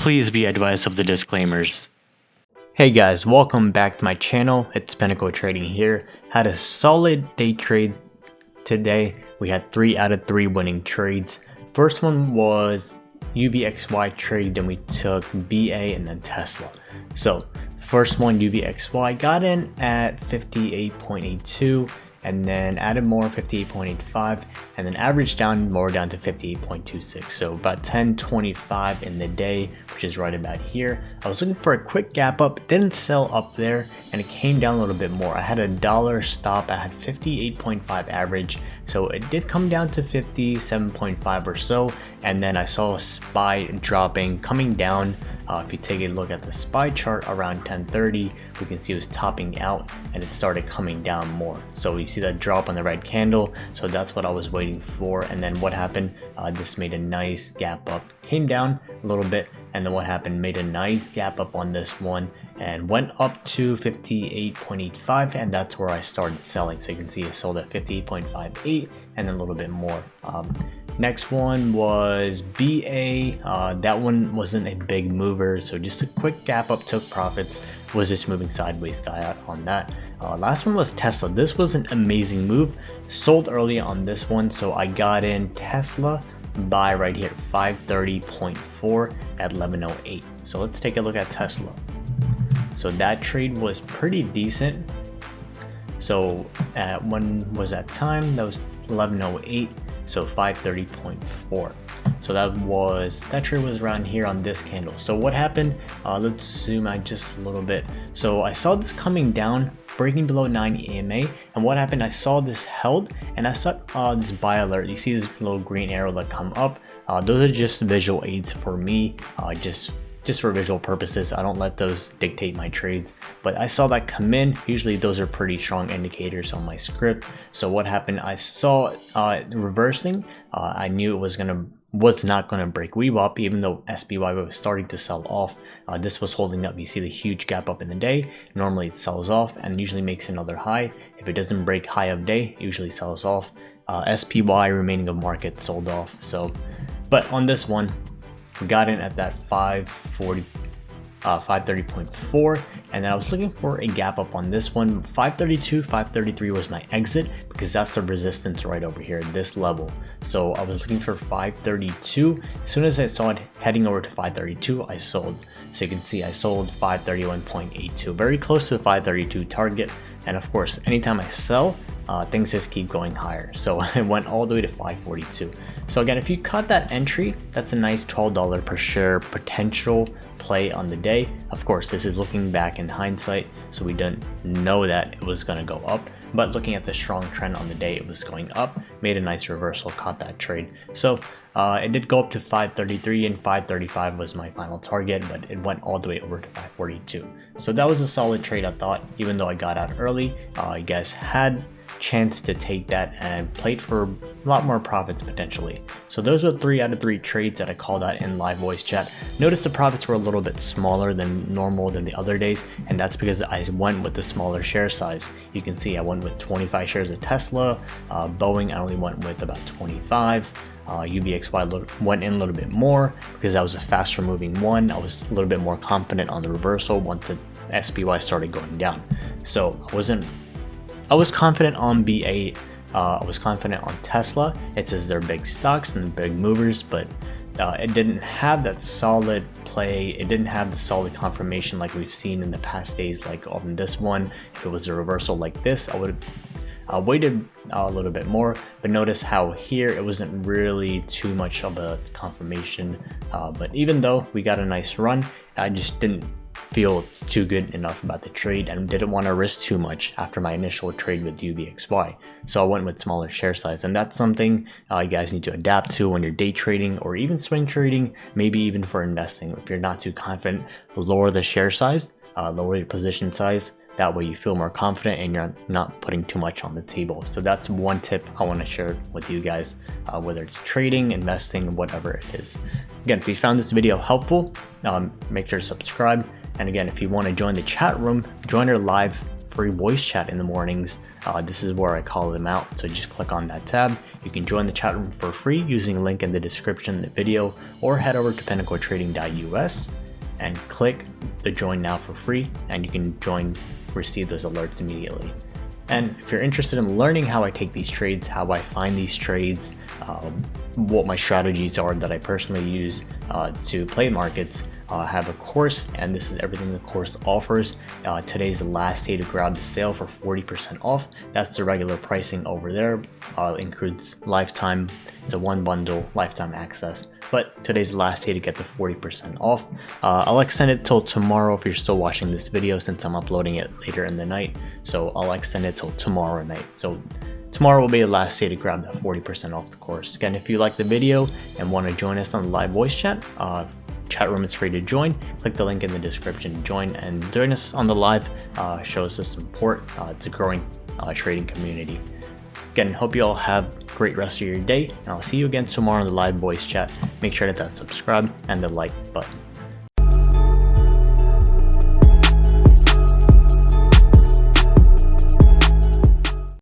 Please be advised of the disclaimers. Hey guys, welcome back to my channel. It's Pinnacle Trading here. Had a solid day trade today. We had 3 out of 3 winning trades. First one was UVXY trade, then we took BA and then Tesla. So first one, UVXY, got in at 58.82 and then added more, 58.85, and then averaged down more down to 58.26. So about 10.25 in the day, which is right about here. I was looking for a quick gap up, didn't sell up there, and it came down a little bit more. I had a dollar stop, I had 58.5 average, so it did come down to 57.5 or so, and then I saw a SPY dropping, coming down. If you take a look at the SPY chart around 10:30, we can see it was topping out and it started coming down more. So you see that drop on the red candle, so that's what I was waiting for. And then what happened, this made a nice gap up, came down a little bit, and then what happened, made a nice gap up on this one and went up to 58.85, and that's where I started selling. So you can see I sold at 58.58 and a little bit more. Next one was BA. That one wasn't a big mover, so just a quick gap up, took profits, was just moving sideways, got out on that. Last one was Tesla. This was an amazing move, sold early on this one, so I got in Tesla buy right here, 530.4 at 1108. So let's take a look at Tesla. So that trade was pretty decent. So when was that time? That was 1108. So 530.4. So that trade was around here on this candle. So what happened? Let's zoom out just a little bit. So I saw this coming down, breaking below 9 EMA, and what happened? I saw this held, and I saw this buy alert. You see this little green arrow that come up. Those are just visual aids for me, just for visual purposes. I don't let those dictate my trades, but I saw that come in. Usually those are pretty strong indicators on my script. So what happened? I saw reversing. I knew it was not going to break VWAP, even though SPY was starting to sell off. This was holding up. You see the huge gap up in the day. Normally it sells off and usually makes another high. If it doesn't break high of day, it usually sells off. SPY remaining of market sold off. So, but on this one, we got in at that 530.4, and then I was looking for a gap up on this one. 532, 533 was my exit because that's the resistance right over here at this level. So I was looking for 532. As soon as I saw it heading over to 532, I sold. So you can see I sold 531.82, very close to the 532 target. And of course, anytime I sell, things just keep going higher. So it went all the way to 542. So again, if you cut that entry, that's a nice $12 per share potential play on the day. Of course, this is looking back in hindsight, so we didn't know that it was going to go up. But looking at the strong trend on the day, it was going up, made a nice reversal, caught that trade. So it did go up to 533, and 535 was my final target, but it went all the way over to 542. So that was a solid trade, I thought, even though I got out early. You guys had chance to take that and played for a lot more profits potentially. So those were 3 out of 3 trades that I called out in live voice chat. Notice the profits were a little bit smaller than normal than the other days, and that's because I went with the smaller share size. You can see I went with 25 shares of Tesla. Boeing I only went with about 25. UVXY went in a little bit more because that was a faster moving one. I was a little bit more confident on the reversal once the SPY started going down. So I was confident on BA, I was confident on Tesla. It says they're big stocks and big movers, but it didn't have that solid play. It didn't have the solid confirmation like we've seen in the past days, like on this one. If it was a reversal like this, I would have waited a little bit more, but notice how here it wasn't really too much of a confirmation. But even though we got a nice run, I just didn't feel too good enough about the trade and didn't want to risk too much after my initial trade with UVXY. So I went with smaller share size, and that's something you guys need to adapt to when you're day trading or even swing trading, maybe even for investing. If you're not too confident, lower the share size, lower your position size. That way you feel more confident and you're not putting too much on the table. So that's one tip I want to share with you guys, whether it's trading, investing, whatever it is. Again, if you found this video helpful, make sure to subscribe. And again, if you want to join the chat room, join our live free voice chat in the mornings. This is where I call them out, so just click on that tab. You can join the chat room for free using a link in the description of the video, or head over to pinnacletrading.us and click the join now for free, and you can receive those alerts immediately. And if you're interested in learning how I take these trades, how I find these trades, what my strategies are that I personally use to play markets, I have a course, and this is everything the course offers. Today's the last day to grab the sale for 40% off. That's the regular pricing over there. Includes lifetime. It's a one bundle, lifetime access. But today's the last day to get the 40% off. I'll extend it till tomorrow if you're still watching this video, since I'm uploading it later in the night. So I'll extend it till tomorrow night. So tomorrow will be the last day to grab that 40% off the course. Again, if you like the video and want to join us on the live voice chat room is free to join. Click the link in the description to join and join us on the live. Show us the support. It's a growing trading community. Again, hope you all have a great rest of your day, and I'll see you again tomorrow on the live voice chat. Make sure to hit that subscribe and the like button.